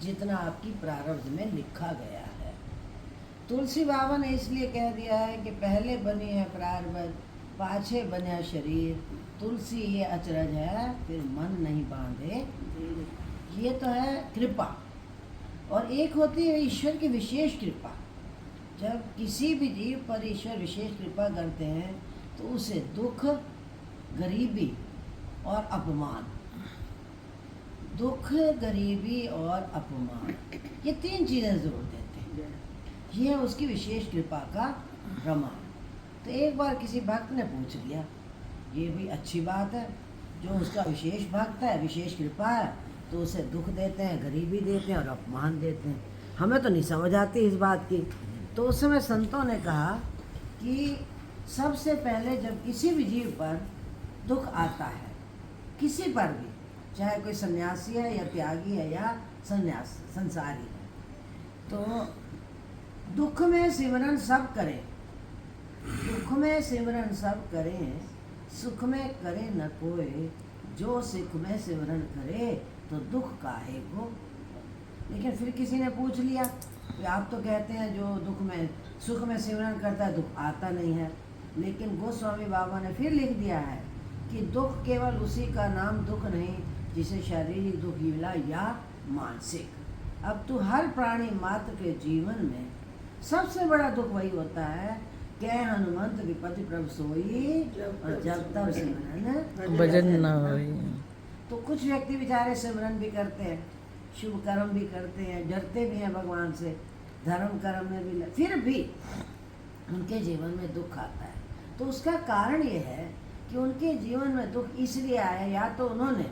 जितना आपकी प्रारब्ध में लिखा गया है। तुलसी बाबा ने इसलिए कह दिया है कि पहले बनी है प्रारब्ध, पाछे बना शरीर, तुलसी ये अचरज है, फिर मन नहीं बांधे। ये तो है कृपा। और एक होती है ईश्वर की विशेष कृपा। जब किसी भी जीव पर ईश्वर विशेष कृपा करते हैं तो उसे दुख, गरीबी और अपमान, दुख, गरीबी और अपमान, ये 3 चीज़ें ज़रूर देते हैं। ये है उसकी विशेष कृपा का प्रमाण। तो एक बार किसी भक्त ने पूछ लिया, ये भी अच्छी बात है, जो उसका विशेष भक्त है, विशेष कृपा है, तो उसे दुख देते हैं, गरीबी देते हैं और अपमान देते हैं। हमें तो नहीं समझ आती इस बात की। तो उस समय संतों ने कहा कि सबसे पहले जब किसी भी जीव पर दुख आता है, किसी पर भी, चाहे कोई सन्यासी है या त्यागी है या संसारी है, तो दुख में सिमरन सब करें, दुख में सिमरन सब करें, सुख में करे न कोई, जो सुख में सिमरन करे तो दुख काहे को। लेकिन फिर किसी ने पूछ लिया कि आप तो कहते हैं जो दुख में सुख में सिमरन करता है दुख आता नहीं है। लेकिन गोस्वामी बाबा ने फिर लिख दिया है कि दुख केवल उसी का नाम दुख नहीं जिसे शारीरिक दुख मिला या मानसिक। अब तो हर प्राणी मात्र के जीवन में सबसे बड़ा दुख वही होता है कि हनुमंत विपत्ति प्रभु सोई और जब तब सिमरन भजन न होई। तो कुछ व्यक्ति बेचारे सिमरन भी करते हैं, शुभ कर्म भी करते हैं, डरते भी हैं भगवान से, धर्म कर्म में भी, फिर भी उनके जीवन में दुख आता है। तो उसका कारण ये है कि उनके जीवन में दुख इसलिए आया, या तो उन्होंने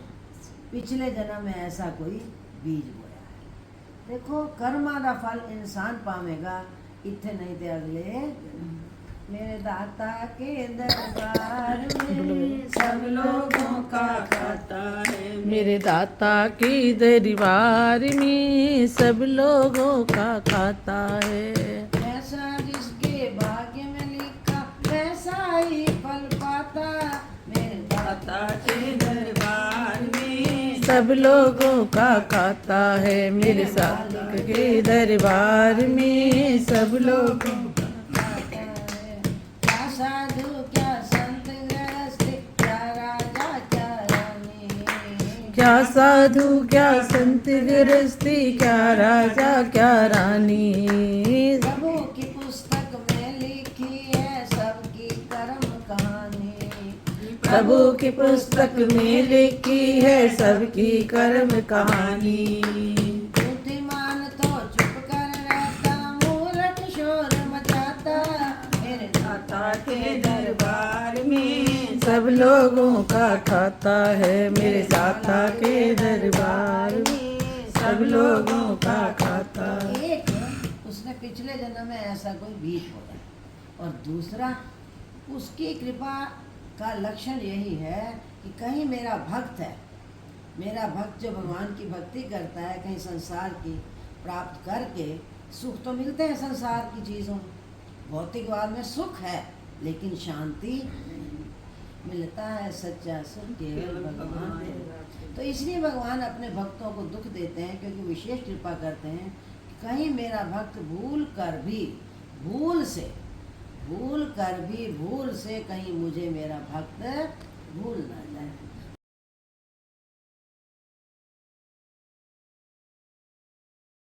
पिछले जन्म में ऐसा कोई बीज बोया है। देखो कर्मा का फल इंसान पावेगा, इतने नहीं थे अगले। मेरे दाता के दरबार में सब लोगों का खाता है, मेरे दाता की दरबार में सब लोगों का खाता है। ऐसा जिसके भाग्य में लिखा वैसा ही फल पाता, मेरे दाता के दरबार में सब लोगों का खाता है, मेरे दाता के दरबार में सब लोगों का खाता है। क्या साधु क्या संत गृहस्थ, क्या राजा क्या रानी, क्या साधु क्या संत गृहस्थी, क्या राजा क्या रानी। प्रभु की पुस्तक में लिखी है सबकी कर्म कहानी, प्रभु की पुस्तक में लिखी है सबकी कर्म कहानी। बुद्धिमान तो चुप कर रहता, मूर्ख शोर मचाता, मेरे दाता के दरबार में सब लोगों का खाता है, मेरे दाता के दरबार में सब लोगों का खाता है। एक उसने पिछले जन्म में ऐसा कोई बीज बोया, और दूसरा उसकी कृपा का लक्षण यही है कि कहीं मेरा भक्त है, मेरा भक्त जो भगवान की भक्ति करता है, कहीं संसार की प्राप्त करके सुख तो मिलते हैं संसार की चीज़ों, भौतिकवाद में सुख है लेकिन शांति मिलता है, सच्चा सुख केवल भगवान है। तो इसलिए भगवान अपने भक्तों को दुख देते हैं, क्योंकि विशेष कृपा करते हैं कि कहीं मेरा भक्त भूल कर भी कहीं मुझे मेरा भक्त भूल ना जाए।